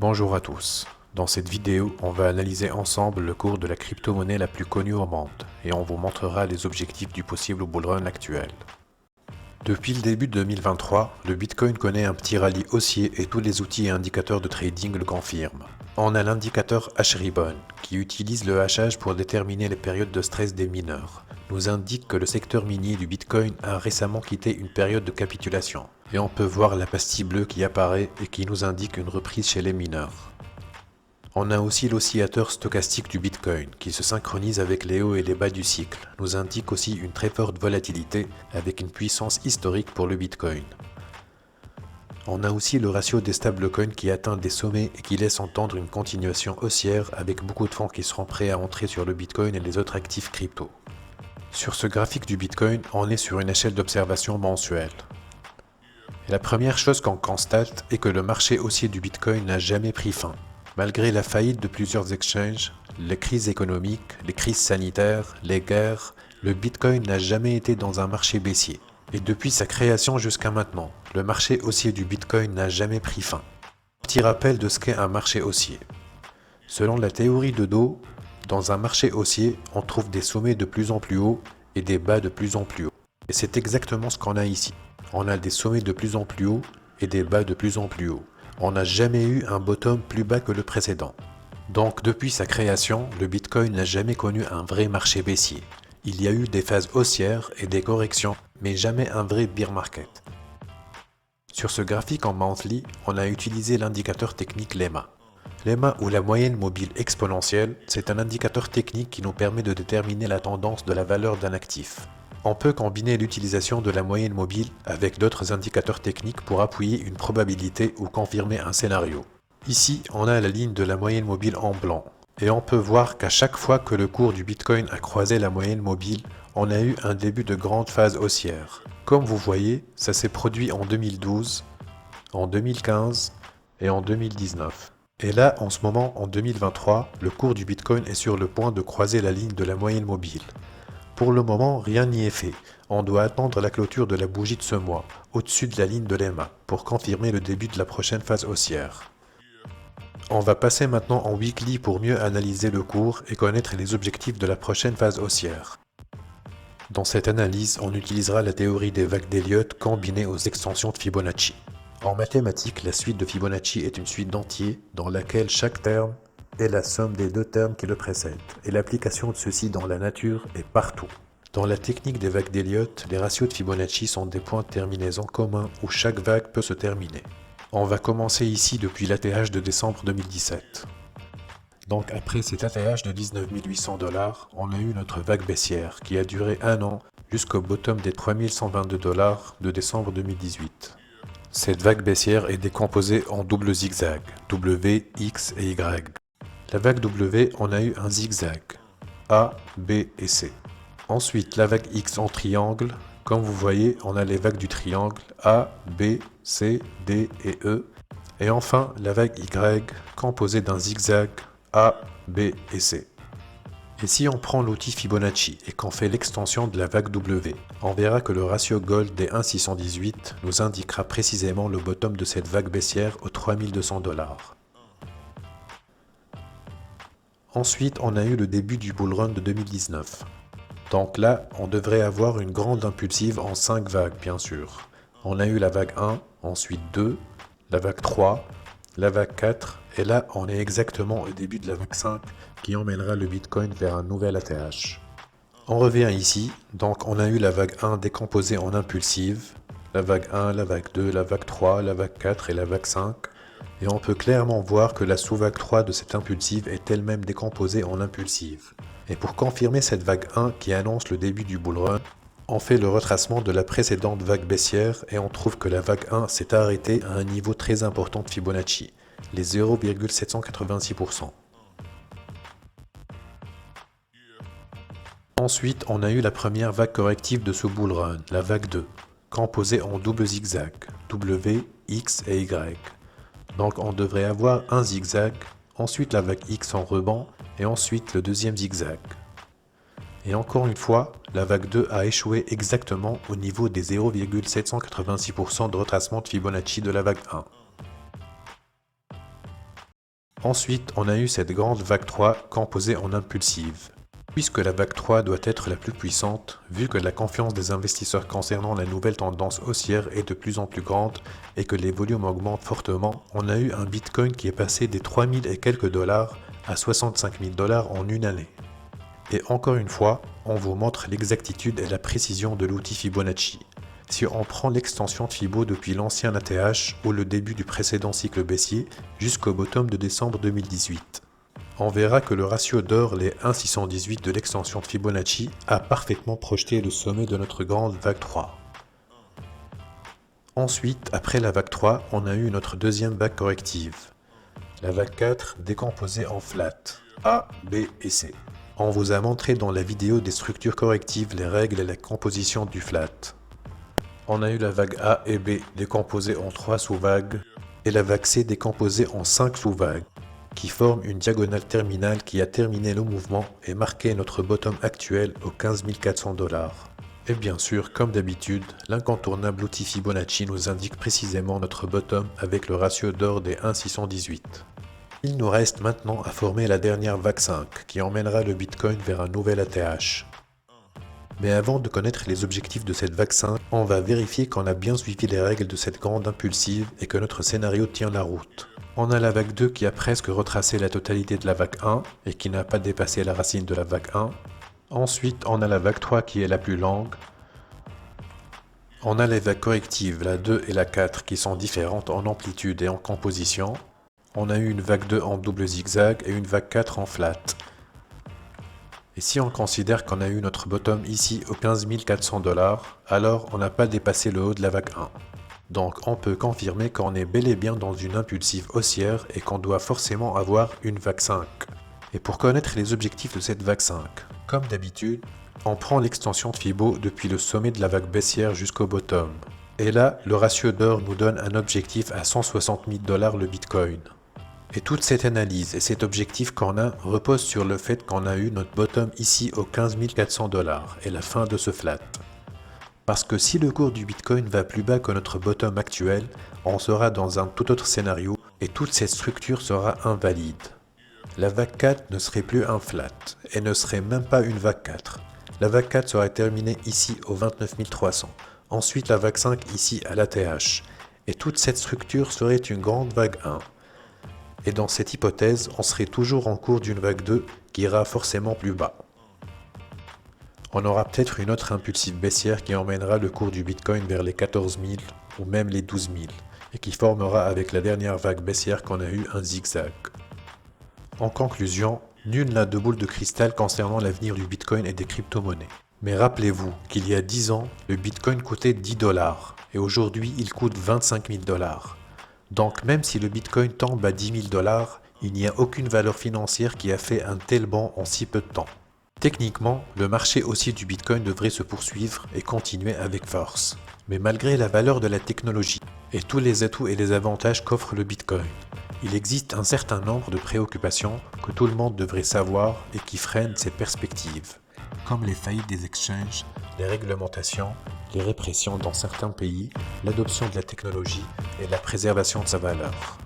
Bonjour à tous. Dans cette vidéo, on va analyser ensemble le cours de la crypto-monnaie la plus connue au monde et on vous montrera les objectifs du possible bull run actuel. Depuis le début de 2023, le Bitcoin connaît un petit rallye haussier et tous les outils et indicateurs de trading le confirment. On a l'indicateur H-Ribbon, qui utilise le hachage pour déterminer les périodes de stress des mineurs, nous indique que le secteur minier du Bitcoin a récemment quitté une période de capitulation. Et on peut voir la pastille bleue qui apparaît et qui nous indique une reprise chez les mineurs. On a aussi l'oscillateur stochastique du Bitcoin qui se synchronise avec les hauts et les bas du cycle, nous indique aussi une très forte volatilité avec une puissance historique pour le Bitcoin. On a aussi le ratio des stablecoins qui atteint des sommets et qui laisse entendre une continuation haussière avec beaucoup de fonds qui seront prêts à entrer sur le Bitcoin et les autres actifs crypto. Sur ce graphique du Bitcoin, on est sur une échelle d'observation mensuelle. Et la première chose qu'on constate est que le marché haussier du Bitcoin n'a jamais pris fin. Malgré la faillite de plusieurs exchanges, les crises économiques, les crises sanitaires, les guerres, le Bitcoin n'a jamais été dans un marché baissier. Et depuis sa création jusqu'à maintenant, le marché haussier du Bitcoin n'a jamais pris fin. Petit rappel de ce qu'est un marché haussier. Selon la théorie de Dow, dans un marché haussier, on trouve des sommets de plus en plus hauts et des bas de plus en plus hauts. Et c'est exactement ce qu'on a ici. On a des sommets de plus en plus hauts et des bas de plus en plus hauts. On n'a jamais eu un bottom plus bas que le précédent. Donc depuis sa création, le Bitcoin n'a jamais connu un vrai marché baissier. Il y a eu des phases haussières et des corrections, mais jamais un vrai bear market. Sur ce graphique en monthly, on a utilisé l'indicateur technique LEMA. LEMA ou la moyenne mobile exponentielle, c'est un indicateur technique qui nous permet de déterminer la tendance de la valeur d'un actif. On peut combiner l'utilisation de la moyenne mobile avec d'autres indicateurs techniques pour appuyer une probabilité ou confirmer un scénario. Ici, on a la ligne de la moyenne mobile en blanc. Et on peut voir qu'à chaque fois que le cours du Bitcoin a croisé la moyenne mobile, on a eu un début de grande phase haussière. Comme vous voyez, ça s'est produit en 2012, en 2015 et en 2019. Et là, en ce moment, en 2023, le cours du Bitcoin est sur le point de croiser la ligne de la moyenne mobile. Pour le moment, rien n'y est fait. On doit attendre la clôture de la bougie de ce mois, au-dessus de la ligne de l'EMA, pour confirmer le début de la prochaine phase haussière. On va passer maintenant en weekly pour mieux analyser le cours et connaître les objectifs de la prochaine phase haussière. Dans cette analyse, on utilisera la théorie des vagues d'Elliott combinée aux extensions de Fibonacci. En mathématiques, la suite de Fibonacci est une suite d'entiers dans laquelle chaque terme est la somme des deux termes qui le précèdent, et l'application de ceci dans la nature est partout. Dans la technique des vagues d'Elliott, les ratios de Fibonacci sont des points de terminaison communs où chaque vague peut se terminer. On va commencer ici depuis l'ATH de décembre 2017. Donc après cet ATH de 19 800 $, on a eu notre vague baissière qui a duré un an jusqu'au bottom des 3122 $ de décembre 2018. Cette vague baissière est décomposée en double zigzag, W, X et Y. La vague W, on a eu un zigzag, A, B et C. Ensuite, la vague X en triangle. Comme vous voyez, on a les vagues du triangle A, B, C, D et E. Et enfin, la vague Y, composée d'un zigzag A, B et C. Et si on prend l'outil Fibonacci et qu'on fait l'extension de la vague W, on verra que le ratio Gold des 1,618 nous indiquera précisément le bottom de cette vague baissière aux 3200 $. Ensuite, on a eu le début du bull run de 2019. Donc là, on devrait avoir une grande impulsive en 5 vagues, bien sûr. On a eu la vague 1, ensuite 2, la vague 3, la vague 4, et là, on est exactement au début de la vague 5 qui emmènera le Bitcoin vers un nouvel ATH. On revient ici, donc on a eu la vague 1 décomposée en impulsive, la vague 1, la vague 2, la vague 3, la vague 4 et la vague 5. Et on peut clairement voir que la sous-vague 3 de cette impulsive est elle-même décomposée en impulsive. Et pour confirmer cette vague 1 qui annonce le début du bull run, on fait le retracement de la précédente vague baissière et on trouve que la vague 1 s'est arrêtée à un niveau très important de Fibonacci, les 0,786%. Ensuite, on a eu la première vague corrective de ce bull run, la vague 2, composée en double zigzag, W, X et Y. Donc on devrait avoir un zigzag, ensuite la vague X en rebond, et ensuite le deuxième zigzag. Et encore une fois, la vague 2 a échoué exactement au niveau des 0,786% de retracement de Fibonacci de la vague 1. Ensuite, on a eu cette grande vague 3 composée en impulsive. Puisque la vague 3 doit être la plus puissante, vu que la confiance des investisseurs concernant la nouvelle tendance haussière est de plus en plus grande et que les volumes augmentent fortement, on a eu un Bitcoin qui est passé des 3000 et quelques dollars à 65 000 dollars en une année. Et encore une fois, on vous montre l'exactitude et la précision de l'outil Fibonacci. Si on prend l'extension de Fibo depuis l'ancien ATH ou le début du précédent cycle baissier jusqu'au bottom de décembre 2018, on verra que le ratio d'or, les 1,618 de l'extension de Fibonacci, a parfaitement projeté le sommet de notre grande vague 3. Ensuite, après la vague 3, on a eu notre deuxième vague corrective. La vague 4 décomposée en flat, A, B et C. On vous a montré dans la vidéo des structures correctives les règles et la composition du flat. On a eu la vague A et B décomposées en 3 sous-vagues et la vague C décomposée en 5 sous-vagues, qui forment une diagonale terminale qui a terminé le mouvement et marqué notre bottom actuel aux 15 400 dollars. Et bien sûr, comme d'habitude, l'incontournable outil Fibonacci nous indique précisément notre bottom avec le ratio d'or des 1,618. Il nous reste maintenant à former la dernière vague 5 qui emmènera le Bitcoin vers un nouvel ATH. Mais avant de connaître les objectifs de cette vague 5, on va vérifier qu'on a bien suivi les règles de cette grande impulsive et que notre scénario tient la route. On a la vague 2 qui a presque retracé la totalité de la vague 1 et qui n'a pas dépassé la racine de la vague 1. Ensuite, on a la vague 3 qui est la plus longue. On a les vagues correctives, la 2 et la 4, qui sont différentes en amplitude et en composition. On a eu une vague 2 en double zigzag et une vague 4 en flat. Et si on considère qu'on a eu notre bottom ici aux 15 400 dollars, alors on n'a pas dépassé le haut de la vague 1. Donc on peut confirmer qu'on est bel et bien dans une impulsive haussière et qu'on doit forcément avoir une vague 5. Et pour connaître les objectifs de cette vague 5, comme d'habitude, on prend l'extension de Fibo depuis le sommet de la vague baissière jusqu'au bottom. Et là, le ratio d'or nous donne un objectif à 160 000 dollars le Bitcoin. Et toute cette analyse et cet objectif qu'on a repose sur le fait qu'on a eu notre bottom ici aux 15 400 dollars et la fin de ce flat. Parce que si le cours du Bitcoin va plus bas que notre bottom actuel, on sera dans un tout autre scénario et toute cette structure sera invalide. La vague 4 ne serait plus un flat et ne serait même pas une vague 4. La vague 4 serait terminée ici aux 29 300. Ensuite la vague 5 ici à l'ATH. Et toute cette structure serait une grande vague 1. Et dans cette hypothèse, on serait toujours en cours d'une vague 2 qui ira forcément plus bas. On aura peut-être une autre impulsive baissière qui emmènera le cours du Bitcoin vers les 14 000 ou même les 12 000 et qui formera avec la dernière vague baissière qu'on a eu un zigzag. En conclusion, nul n'a de boule de cristal concernant l'avenir du Bitcoin et des crypto-monnaies. Mais rappelez-vous qu'il y a 10 ans, le Bitcoin coûtait 10 dollars et aujourd'hui il coûte 25 000 dollars. Donc même si le Bitcoin tombe à 10 000 dollars, il n'y a aucune valeur financière qui a fait un tel bond en si peu de temps. Techniquement, le marché haussier du Bitcoin devrait se poursuivre et continuer avec force. Mais malgré la valeur de la technologie et tous les atouts et les avantages qu'offre le Bitcoin, il existe un certain nombre de préoccupations que tout le monde devrait savoir et qui freinent ses perspectives, comme les faillites des exchanges, les réglementations, les répressions dans certains pays, l'adoption de la technologie et la préservation de sa valeur.